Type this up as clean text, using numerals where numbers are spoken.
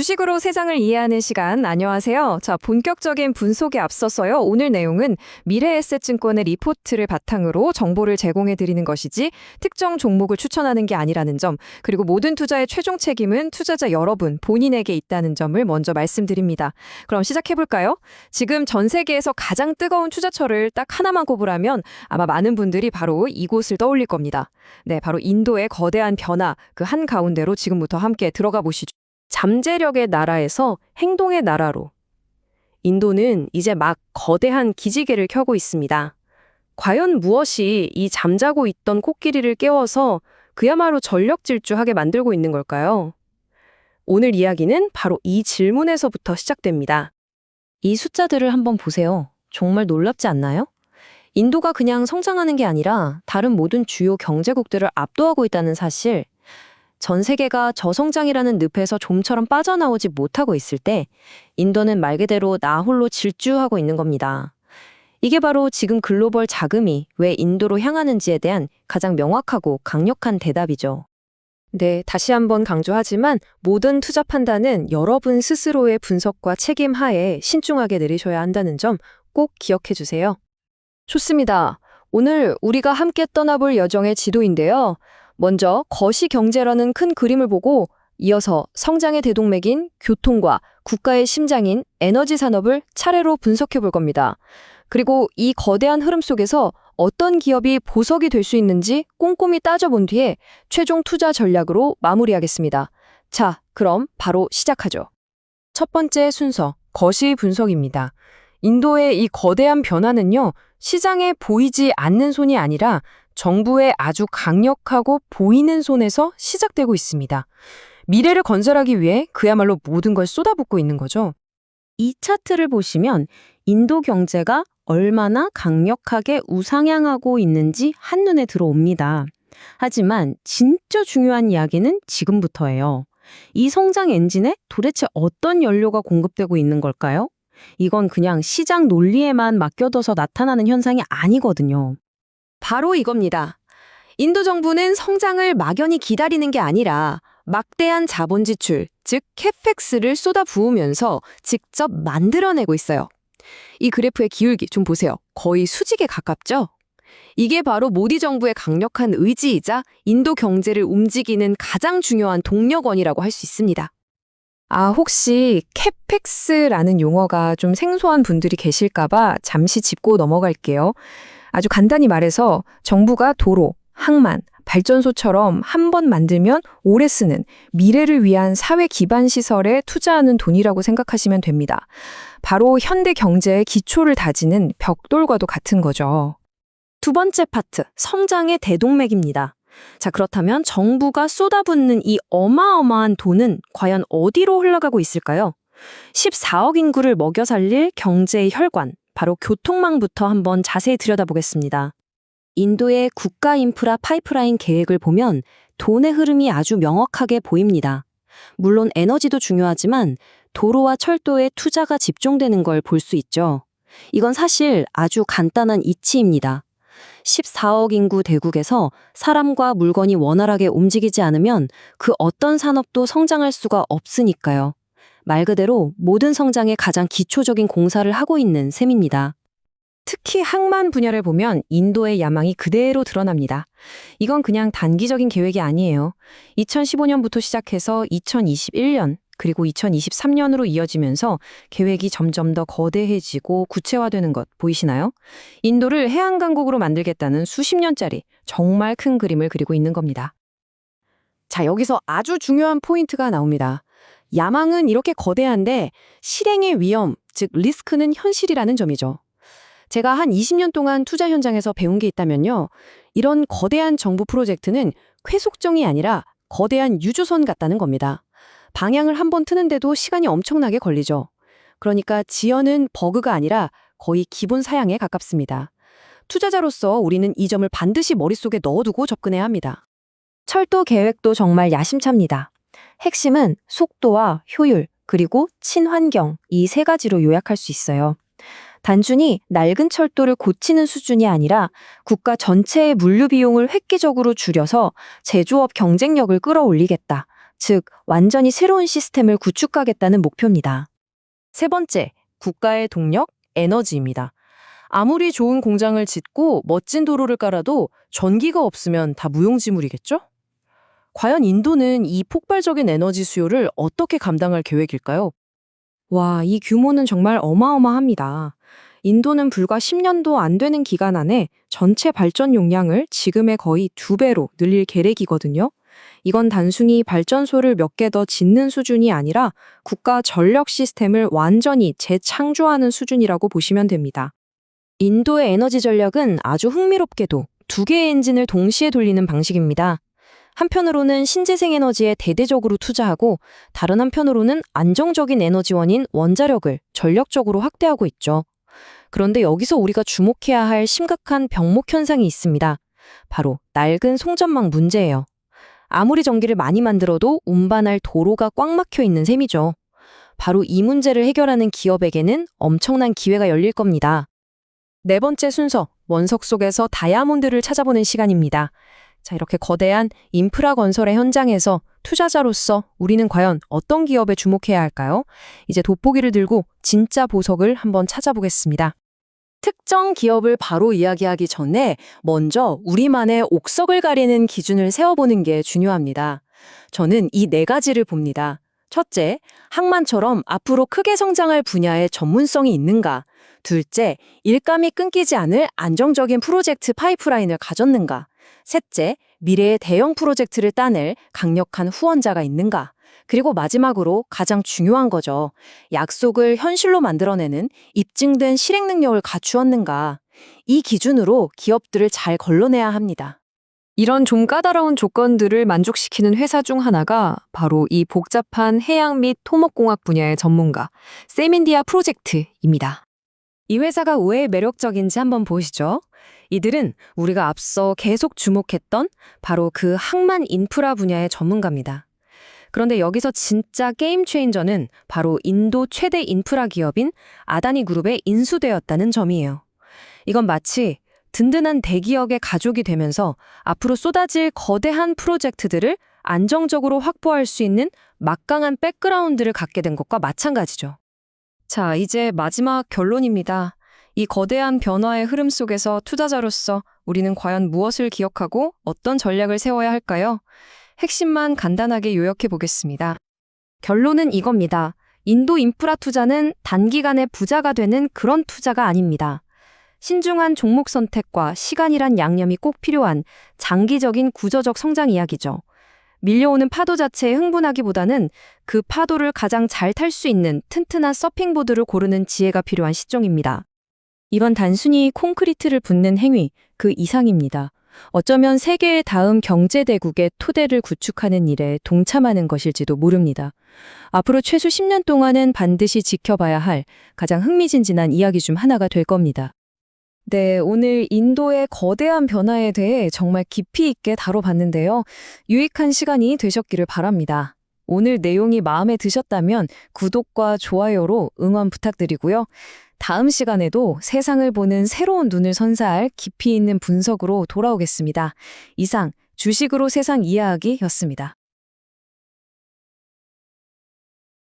주식으로 세상을 이해하는 시간, 안녕하세요. 자, 본격적인 분석에 앞서서요. 오늘 내용은 미래에셋증권의 리포트를 바탕으로 정보를 제공해 드리는 것이지 특정 종목을 추천하는 게 아니라는 점, 그리고 모든 투자의 최종 책임은 투자자 여러분 본인에게 있다는 점을 먼저 말씀드립니다. 그럼 시작해 볼까요? 지금 전 세계에서 가장 뜨거운 투자처를 딱 하나만 꼽으라면 아마 많은 분들이 바로 이곳을 떠올릴 겁니다. 네, 바로 인도의 거대한 변화, 그 한가운데로 지금부터 함께 들어가 보시죠. 잠재력의 나라에서 행동의 나라로. 인도는 이제 막 거대한 기지개를 켜고 있습니다. 과연 무엇이 이 잠자고 있던 코끼리를 깨워서 그야말로 전력질주하게 만들고 있는 걸까요? 오늘 이야기는 바로 이 질문에서부터 시작됩니다. 이 숫자들을 한번 보세요. 정말 놀랍지 않나요? 인도가 그냥 성장하는 게 아니라 다른 모든 주요 경제국들을 압도하고 있다는 사실, 전 세계가 저성장이라는 늪에서 좀처럼 빠져나오지 못하고 있을 때 인도는 말 그대로 나 홀로 질주하고 있는 겁니다. 이게 바로 지금 글로벌 자금이 왜 인도로 향하는지에 대한 가장 명확하고 강력한 대답이죠. 네, 다시 한번 강조하지만 모든 투자 판단은 여러분 스스로의 분석과 책임 하에 신중하게 내리셔야 한다는 점 꼭 기억해 주세요. 좋습니다. 오늘 우리가 함께 떠나볼 여정의 지도인데요. 먼저 거시경제라는 큰 그림을 보고 이어서 성장의 대동맥인 교통과 국가의 심장인 에너지 산업을 차례로 분석해 볼 겁니다. 그리고 이 거대한 흐름 속에서 어떤 기업이 보석이 될 수 있는지 꼼꼼히 따져본 뒤에 최종 투자 전략으로 마무리하겠습니다. 자, 그럼 바로 시작하죠. 첫 번째 순서, 거시 분석입니다. 인도의 이 거대한 변화는요, 시장에 보이지 않는 손이 아니라 정부의 아주 강력하고 보이는 손에서 시작되고 있습니다. 미래를 건설하기 위해 그야말로 모든 걸 쏟아붓고 있는 거죠. 이 차트를 보시면 인도 경제가 얼마나 강력하게 우상향하고 있는지 한눈에 들어옵니다. 하지만 진짜 중요한 이야기는 지금부터예요. 이 성장 엔진에 도대체 어떤 연료가 공급되고 있는 걸까요? 이건 그냥 시장 논리에만 맡겨둬서 나타나는 현상이 아니거든요. 바로 이겁니다. 인도 정부는 성장을 막연히 기다리는 게 아니라 막대한 자본 지출, 즉 캐펙스를 쏟아부으면서 직접 만들어내고 있어요. 이 그래프의 기울기 좀 보세요. 거의 수직에 가깝죠? 이게 바로 모디 정부의 강력한 의지이자 인도 경제를 움직이는 가장 중요한 동력원이라고 할 수 있습니다. 아, 혹시 캐펙스라는 용어가 좀 생소한 분들이 계실까봐 잠시 짚고 넘어갈게요. 아주 간단히 말해서 정부가 도로, 항만, 발전소처럼 한 번 만들면 오래 쓰는 미래를 위한 사회 기반 시설에 투자하는 돈이라고 생각하시면 됩니다. 바로 현대 경제의 기초를 다지는 벽돌과도 같은 거죠. 두 번째 파트, 성장의 대동맥입니다. 자, 그렇다면 정부가 쏟아붓는 이 어마어마한 돈은 과연 어디로 흘러가고 있을까요? 14억 인구를 먹여 살릴 경제의 혈관, 바로 교통망부터 한번 자세히 들여다보겠습니다. 인도의 국가 인프라 파이프라인 계획을 보면 돈의 흐름이 아주 명확하게 보입니다. 물론 에너지도 중요하지만 도로와 철도에 투자가 집중되는 걸 볼 수 있죠. 이건 사실 아주 간단한 이치입니다. 14억 인구 대국에서 사람과 물건이 원활하게 움직이지 않으면 그 어떤 산업도 성장할 수가 없으니까요. 말 그대로 모든 성장의 가장 기초적인 공사를 하고 있는 셈입니다. 특히 항만 분야를 보면 인도의 야망이 그대로 드러납니다. 이건 그냥 단기적인 계획이 아니에요. 2015년부터 시작해서 2021년 그리고 2023년으로 이어지면서 계획이 점점 더 거대해지고 구체화되는 것 보이시나요? 인도를 해안 강국으로 만들겠다는 수십 년짜리 정말 큰 그림을 그리고 있는 겁니다. 자, 여기서 아주 중요한 포인트가 나옵니다. 야망은 이렇게 거대한데 실행의 위험, 즉 리스크는 현실이라는 점이죠. 제가 한 20년 동안 투자 현장에서 배운 게 있다면요. 이런 거대한 정부 프로젝트는 쾌속정이 아니라 거대한 유조선 같다는 겁니다. 방향을 한번 트는데도 시간이 엄청나게 걸리죠. 그러니까 지연은 버그가 아니라 거의 기본 사양에 가깝습니다. 투자자로서 우리는 이 점을 반드시 머릿속에 넣어두고 접근해야 합니다. 철도 계획도 정말 야심찹니다. 핵심은 속도와 효율, 그리고 친환경 이 세 가지로 요약할 수 있어요. 단순히 낡은 철도를 고치는 수준이 아니라 국가 전체의 물류 비용을 획기적으로 줄여서 제조업 경쟁력을 끌어올리겠다. 즉, 완전히 새로운 시스템을 구축하겠다는 목표입니다. 세 번째, 국가의 동력, 에너지입니다. 아무리 좋은 공장을 짓고 멋진 도로를 깔아도 전기가 없으면 다 무용지물이겠죠? 과연 인도는 이 폭발적인 에너지 수요를 어떻게 감당할 계획일까요? 와, 이 규모는 정말 어마어마합니다. 인도는 불과 10년도 안 되는 기간 안에 전체 발전 용량을 지금의 거의 2배로 늘릴 계획이거든요. 이건 단순히 발전소를 몇 개 더 짓는 수준이 아니라 국가 전력 시스템을 완전히 재창조하는 수준이라고 보시면 됩니다. 인도의 에너지 전략은 아주 흥미롭게도 2개의 엔진을 동시에 돌리는 방식입니다. 한편으로는 신재생 에너지에 대대적으로 투자하고 다른 한편으로는 안정적인 에너지원인 원자력을 전력적으로 확대하고 있죠. 그런데 여기서 우리가 주목해야 할 심각한 병목 현상이 있습니다. 바로 낡은 송전망 문제예요. 아무리 전기를 많이 만들어도 운반할 도로가 꽉 막혀 있는 셈이죠. 바로 이 문제를 해결하는 기업에게는 엄청난 기회가 열릴 겁니다. 네 번째 순서, 원석 속에서 다이아몬드를 찾아보는 시간입니다. 자, 이렇게 거대한 인프라 건설의 현장에서 투자자로서 우리는 과연 어떤 기업에 주목해야 할까요? 이제 돋보기를 들고 진짜 보석을 한번 찾아보겠습니다. 특정 기업을 바로 이야기하기 전에 먼저 우리만의 옥석을 가리는 기준을 세워보는 게 중요합니다. 저는 이 4가지를 봅니다. 첫째, 항만처럼 앞으로 크게 성장할 분야에 전문성이 있는가? 둘째, 일감이 끊기지 않을 안정적인 프로젝트 파이프라인을 가졌는가? 셋째, 미래의 대형 프로젝트를 따낼 강력한 후원자가 있는가? 그리고 마지막으로 가장 중요한 거죠. 약속을 현실로 만들어내는 입증된 실행 능력을 갖추었는가? 이 기준으로 기업들을 잘 걸러내야 합니다. 이런 좀 까다로운 조건들을 만족시키는 회사 중 하나가 바로 이 복잡한 해양 및 토목공학 분야의 전문가, 세민디아 프로젝트입니다. 이 회사가 왜 매력적인지 한번 보시죠. 이들은 우리가 앞서 계속 주목했던 바로 그 항만 인프라 분야의 전문가입니다. 그런데 여기서 진짜 게임 체인저는 바로 인도 최대 인프라 기업인 아다니 그룹에 인수되었다는 점이에요. 이건 마치 든든한 대기업의 가족이 되면서 앞으로 쏟아질 거대한 프로젝트들을 안정적으로 확보할 수 있는 막강한 백그라운드를 갖게 된 것과 마찬가지죠. 자, 이제 마지막 결론입니다. 이 거대한 변화의 흐름 속에서 투자자로서 우리는 과연 무엇을 기억하고 어떤 전략을 세워야 할까요? 핵심만 간단하게 요약해 보겠습니다. 결론은 이겁니다. 인도 인프라 투자는 단기간에 부자가 되는 그런 투자가 아닙니다. 신중한 종목 선택과 시간이란 양념이 꼭 필요한 장기적인 구조적 성장 이야기죠. 밀려오는 파도 자체에 흥분하기보다는 그 파도를 가장 잘 탈 수 있는 튼튼한 서핑보드를 고르는 지혜가 필요한 시점입니다. 이건 단순히 콘크리트를 붓는 행위, 그 이상입니다. 어쩌면 세계의 다음 경제대국의 토대를 구축하는 일에 동참하는 것일지도 모릅니다. 앞으로 최소 10년 동안은 반드시 지켜봐야 할 가장 흥미진진한 이야기 중 하나가 될 겁니다. 네, 오늘 인도의 거대한 변화에 대해 정말 깊이 있게 다뤄봤는데요. 유익한 시간이 되셨기를 바랍니다. 오늘 내용이 마음에 드셨다면 구독과 좋아요로 응원 부탁드리고요. 다음 시간에도 세상을 보는 새로운 눈을 선사할 깊이 있는 분석으로 돌아오겠습니다. 이상 주식으로 세상 이해하기였습니다.